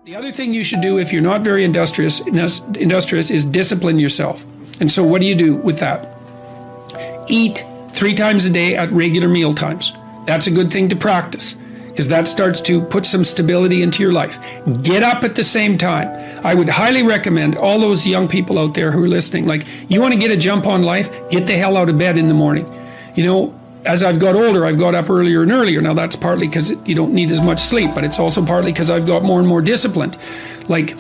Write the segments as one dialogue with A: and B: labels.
A: The other thing you should do if you're not very industrious is discipline yourself. And so what do you do with that? Eat 3 times a day at regular meal times. That's a good thing to practice because that starts to put some stability into your life. Get up at the same time. I would highly recommend all those young people out there who are listening, like, you want to get a jump on life, get the hell out of bed in the morning. You know, as I've got older, I've got up earlier and earlier. Now that's partly because you don't need as much sleep, but it's also partly because I've got more and more disciplined. Like,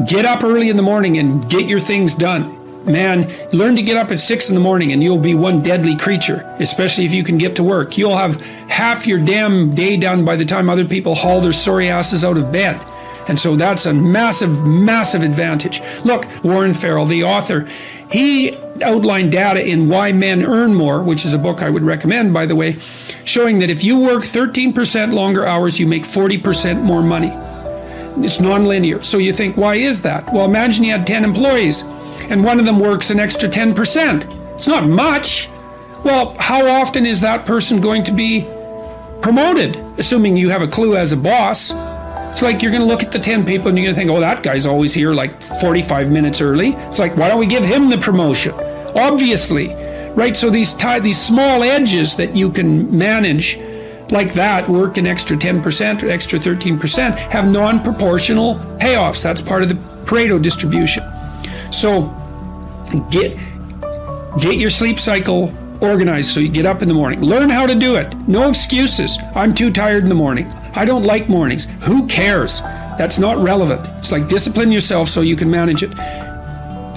A: get up early in the morning and get your things done. Man, learn to get up at 6 in the morning and you'll be one deadly creature, especially if you can get to work. You'll have half your damn day done by the time other people haul their sorry asses out of bed. And so that's a massive, massive advantage. Look, Warren Farrell, the author, he outlined data in Why Men Earn More, which is a book I would recommend, by the way, showing that if you work 13% longer hours, you make 40% more money. It's nonlinear. So you think, why is that? Well, imagine you had 10 employees and one of them works an extra 10%. It's not much. Well, how often is that person going to be promoted? Assuming you have a clue as a boss. It's like you're going to look at the 10 people and you're going to think, oh, that guy's always here like 45 minutes early. It's like, why don't we give him the promotion? Obviously, right? So these small edges that you can manage like that, work an extra 10% or extra 13%, have non-proportional payoffs. That's part of the Pareto distribution. So get your sleep cycle organized so you get up in the morning. Learn how to do it. No excuses. I'm too tired in the morning. I don't like mornings. Who cares? That's not relevant. It's like discipline yourself so you can manage it.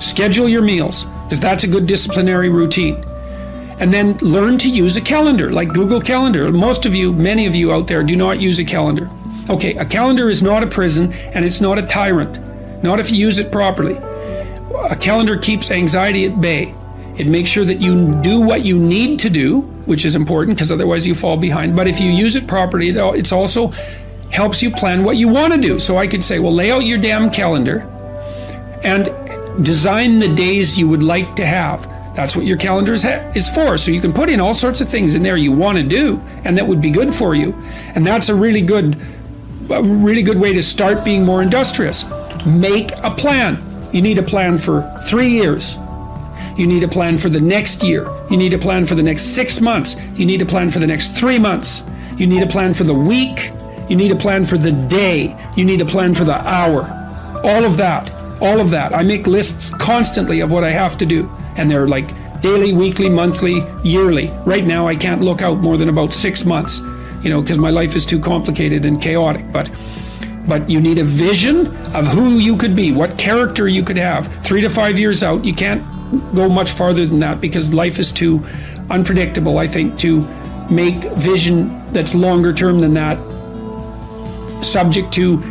A: Schedule your meals because that's a good disciplinary routine. And then learn to use a calendar like Google Calendar. Most of you, many of you out there do not use a calendar. Okay, a calendar is not a prison and it's not a tyrant. Not if you use it properly. A calendar keeps anxiety at bay. It makes sure that you do what you need to do, which is important because otherwise you fall behind. But if you use it properly, it also helps you plan what you want to do. So I could say, well, lay out your damn calendar and design the days you would like to have. That's what your calendar is for. So you can put in all sorts of things in there you want to do and that would be good for you. And that's a really good way to start being more industrious. Make a plan. You need a plan for 3 years. You need a plan for the next year. You need a plan for the next 6 months. You need a plan for the next 3 months. You need a plan for the week. You need a plan for the day. You need a plan for the hour. All of that. I make lists constantly of what I have to do. And they're like daily, weekly, monthly, yearly. Right now, I can't look out more than about 6 months, because my life is too complicated and chaotic. But you need a vision of who you could be, what character you could have. 3 to 5 years out, you can't go much farther than that because life is too unpredictable, I think, to make vision that's longer term than that subject to,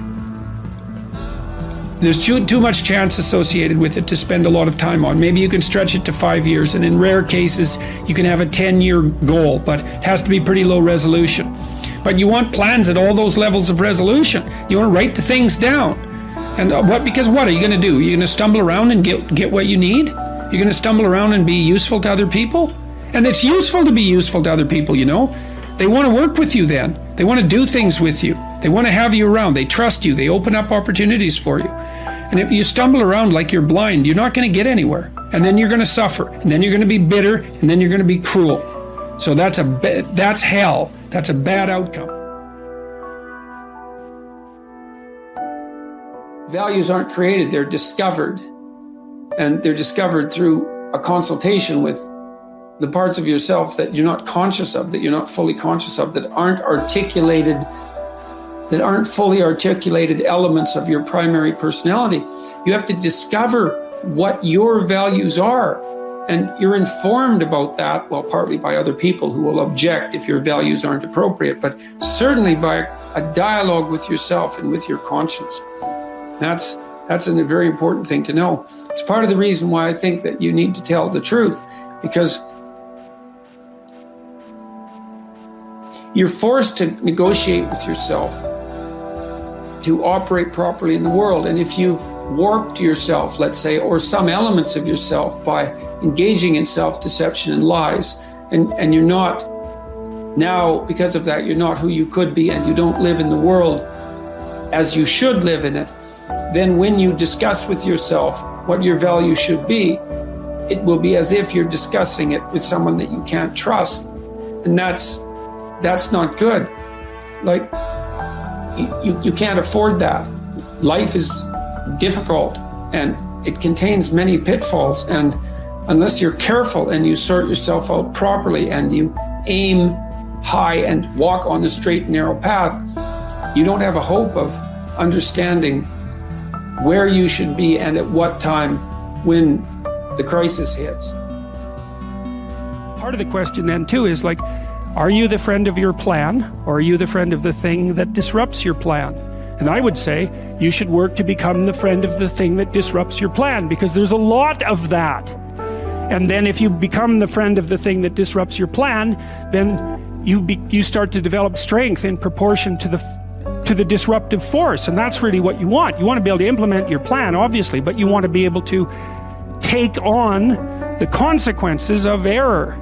A: there's too much chance associated with it to spend a lot of time on. Maybe you can stretch it to 5 years, and in rare cases, you can have a 10-year goal, but it has to be pretty low resolution. But you want plans at all those levels of resolution. You want to write the things down. And what are you going to do? You're going to stumble around and get what you need? You're going to stumble around and be useful to other people? And it's useful to be useful to other people, They want to work with you then. They want to do things with you. They want to have you around. They trust you. They open up opportunities for you. And if you stumble around like you're blind, you're not going to get anywhere. And then you're going to suffer. And then you're going to be bitter. And then you're going to be cruel. So that's hell. That's a bad outcome. Values aren't created, they're discovered. And they're discovered through a consultation with the parts of yourself that you're not conscious of, that you're not fully conscious of, that aren't fully articulated elements of your primary personality. You have to discover what your values are. And you're informed about that, well, partly by other people who will object if your values aren't appropriate, but certainly by a dialogue with yourself and with your conscience. That's a very important thing to know. It's part of the reason why I think that you need to tell the truth, because you're forced to negotiate with yourself to operate properly in the world. And if you've warped yourself, let's say, or some elements of yourself by engaging in self-deception and lies, and you're not now, because of that, you're not who you could be, and you don't live in the world as you should live in it, then when you discuss with yourself what your value should be, it will be as if you're discussing it with someone that you can't trust. And that's not good. Like, you can't afford that. Life is difficult and it contains many pitfalls. And unless you're careful and you sort yourself out properly and you aim high and walk on the straight and narrow path, you don't have a hope of understanding where you should be and at what time when the crisis hits.
B: Part of the question then too is like, are you the friend of your plan, or are you the friend of the thing that disrupts your plan? And I would say you should work to become the friend of the thing that disrupts your plan, because there's a lot of that. And then if you become the friend of the thing that disrupts your plan, then you start to develop strength in proportion to the disruptive force. And that's really what you want. You want to be able to implement your plan, obviously, but you want to be able to take on the consequences of error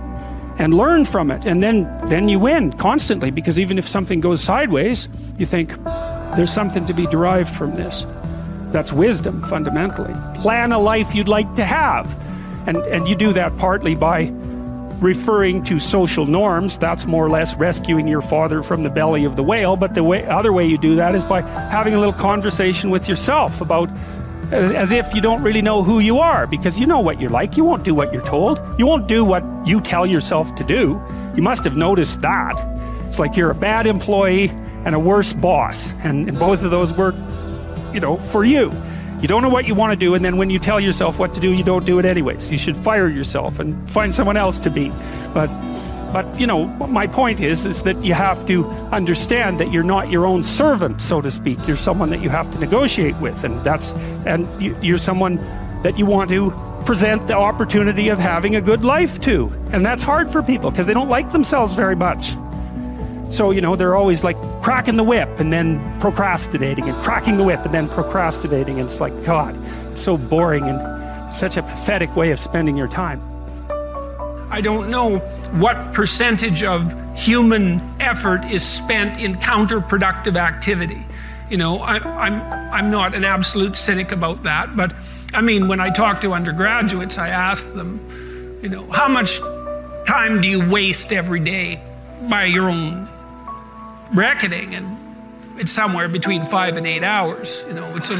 B: and learn from it. And then you win constantly, because even if something goes sideways, you think there's something to be derived from this. That's wisdom, fundamentally. Plan a life you'd like to have. And you do that partly by referring to social norms. That's more or less rescuing your father from the belly of the whale. But the other way you do that is by having a little conversation with yourself about, as if you don't really know who you are, because you know what you're like. You won't do what you're told. You won't do what you tell yourself to do. You must have noticed that. It's like you're a bad employee and a worse boss, and both of those work, for you. You don't know what you want to do, and then when you tell yourself what to do, you don't do it anyways. You should fire yourself and find someone else to be. But my point is that you have to understand that you're not your own servant, so to speak. You're someone that you have to negotiate with, and you're someone that you want to present the opportunity of having a good life to. And that's hard for people because they don't like themselves very much. So, they're always like cracking the whip and then procrastinating, and cracking the whip and then procrastinating. And it's like, God, it's so boring and such a pathetic way of spending your time.
A: I don't know what percentage of human effort is spent in counterproductive activity. I'm not an absolute cynic about that, but I mean, when I talk to undergraduates, I ask them, how much time do you waste every day by your own reckoning? And it's somewhere between 5 and 8 hours. It's a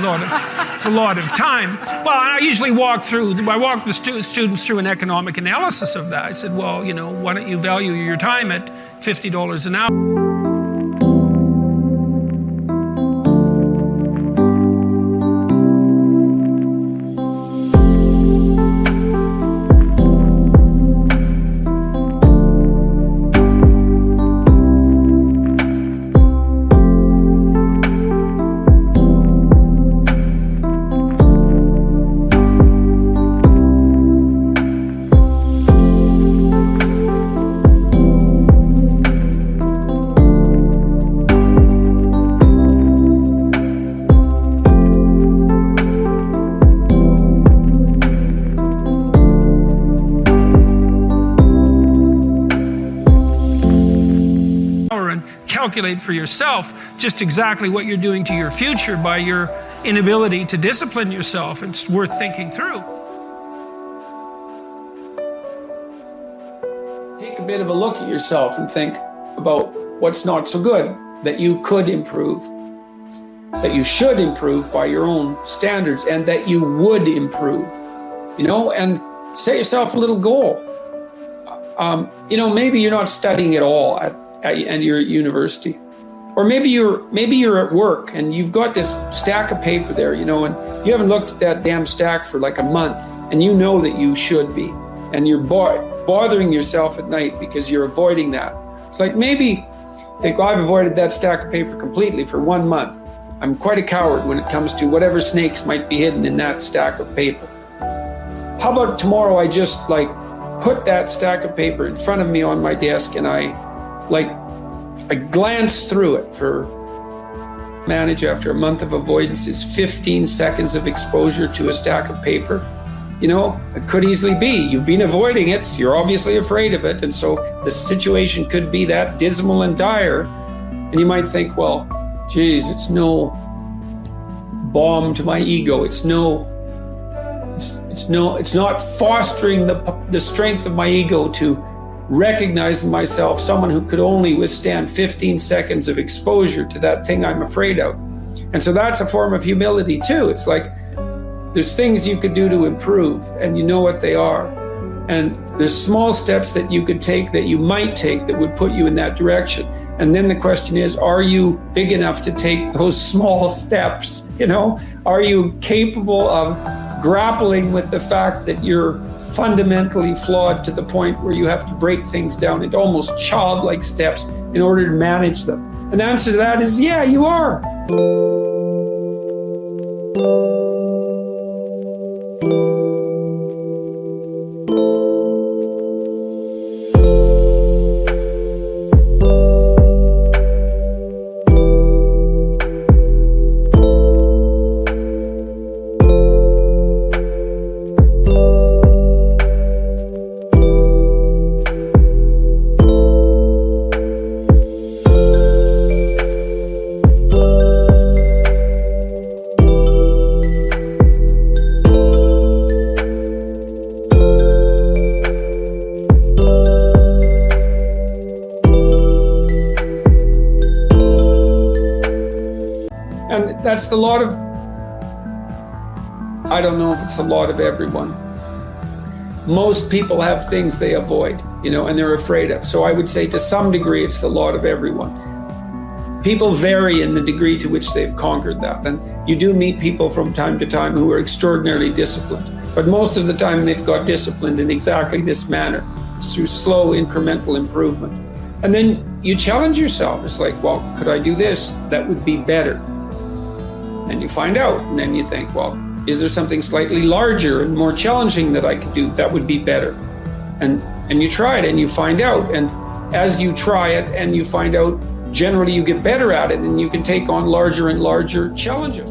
A: lot of time. Well, I usually walk the students through an economic analysis of that. I said, well, why don't you value your time at $50 an hour? Calculate for yourself just exactly what you're doing to your future by your inability to discipline yourself. It's worth thinking through. Take a bit of a look at yourself and think about what's not so good that you could improve, that you should improve by your own standards, and that you would improve, and set yourself a little goal. Maybe you're not studying at all and you're at university, or maybe you're at work and you've got this stack of paper there, and you haven't looked at that damn stack for like a month, and you know that you should be, and you're bothering yourself at night because you're avoiding that. It's like, maybe think, well, I've avoided that stack of paper completely for 1 month. I'm quite a coward when it comes to whatever snakes might be hidden in that stack of paper. How about tomorrow I just put that stack of paper in front of me on my desk, and I glance through it manage after a month of avoidance is 15 seconds of exposure to a stack of paper. It could easily be you've been avoiding it, so you're obviously afraid of it, and so the situation could be that dismal and dire, and you might think, well, geez, it's no balm to my ego. It's not fostering the strength of my ego to recognize in myself someone who could only withstand 15 seconds of exposure to that thing I'm afraid of. And so that's a form of humility too. It's like there's things you could do to improve, and you know what they are. And there's small steps that you could take, that you might take, that would put you in that direction. And then the question is, are you big enough to take those small steps? You know, are you capable of grappling with the fact that you're fundamentally flawed to the point where you have to break things down into almost childlike steps in order to manage them? And the answer to that is, yeah, you are. And that's the lot of, I don't know if it's the lot of everyone. Most people have things they avoid, you know, and they're afraid of. So I would say to some degree, it's the lot of everyone. People vary in the degree to which they've conquered that. And you do meet people from time to time who are extraordinarily disciplined. But most of the time they've got disciplined in exactly this manner. It's through slow incremental improvement. And then you challenge yourself. It's like, well, could I do this? That would be better. And you find out, and then you think, well, is there something slightly larger and more challenging that I could do? That would be better. And you try it and you find out. And as you try it and you find out, generally you get better at it and you can take on larger and larger challenges.